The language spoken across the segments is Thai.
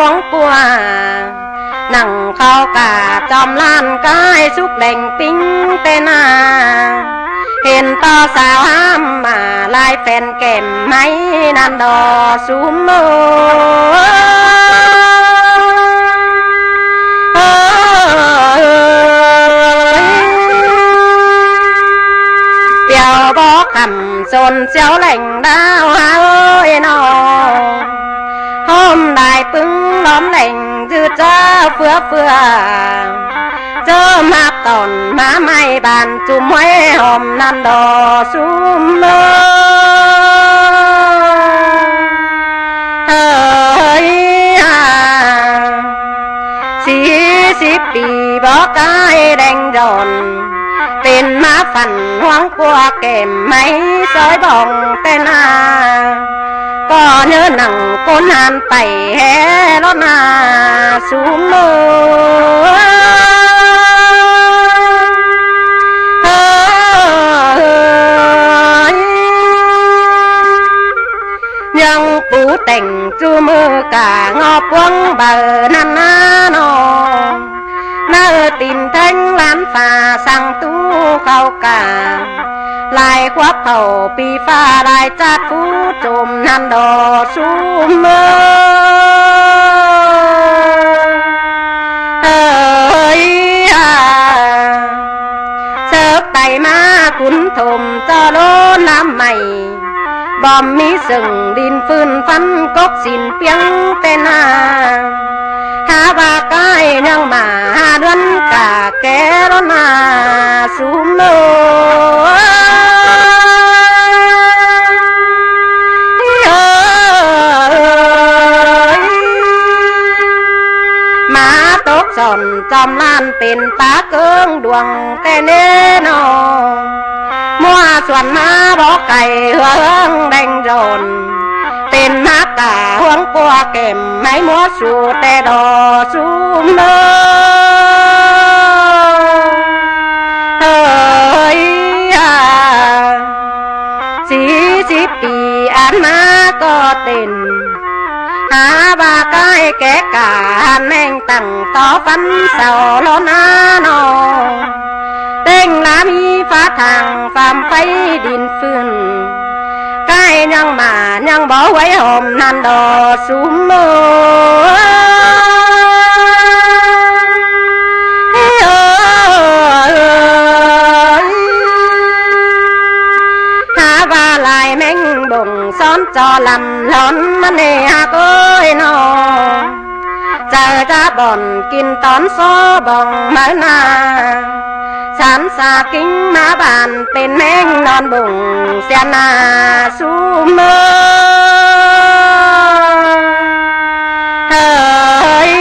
วงปัวนั่งเข้ากาจอมล้านกายสุกแหล่งปิ้งเตนาเห็นต่อสาวห้ามมาลายแฟนแก้มไม้นันดอสูมมืเปียวบอกคำสนเสียวแหล่งดาวเอ้ยนอห้อมได้ปึ้งล้อมแหล่งจืดเจ้าเฟื่อเจอมาตอนมาไม่บานจุ่มไว้หอมนันดอสูมเอ้ย40 ปีบอกกายแดงดอนเป็นมาฝันหวงกัวเก็มไม่ซอยบองแต่นาก็เนื้อหนังก้นหันไปแห่รถนาสูงมืยังปูแต่งจูมือกางอปวงเบอร์นันนาโนนาตินแทงล้านฝ่าสั่งตู้เข้ากาลายควับเผาปีฟ้าลายจัดผู้จมนันดอสูมเอ้ยเสิร์ฟไตมาคุณถมเจาโลน้ำใหม่บอมมีสึ่งดินฟืนฟันกกสินเปียงเตนาหาว่าใกล้ยังมาเดือนกาแก่รนาสูมโลมาตกสอนจอมล้านเป็นตาเกิงดวงแต่เน่นอมัวส่วนมาบอกไก่เฮืองแดงโจนเป็นนักกาห่วงปัวเก็มไม่มัวสู่แต่ดอสูมเอ้ย40 ปีอันมาก็เต้นหาบาใกล้แก่กาแม่งตั้งต่อฟันเสาโลนาโนเต้งลามีฟ้าทางฟามไฟดินฟืนใกล้ยังมายังบ่ไว้หอมนันดอสูมมืหาว่าลายแมงบ่งซ้อนจอลำล้นมันเนียก้อยนอเจอจะบ่อนกินตอนโซบ่องมานาฉันสากิ้งมาบานเป็นแมงนอนบุ่งเสียนาสูมเฮ้ย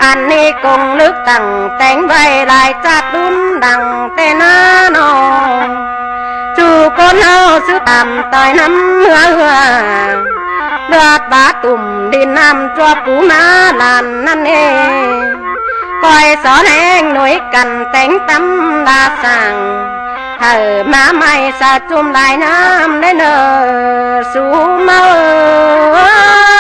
อันนี้กงลึกตั้งแต่งไว้ลายจัดดุนดังแต่นานอจูก้นเฮาซื้อต่ำต่อยน้ำเหือเลือดบาตุ่มดินน้ำจัวปูนาลานนั่นเองคอยสอนแหงหน่วยกันแต่งตำลาสั่งเธอมาไม่สะจุ่มลายน้ำได้เนอสูมเมื่อ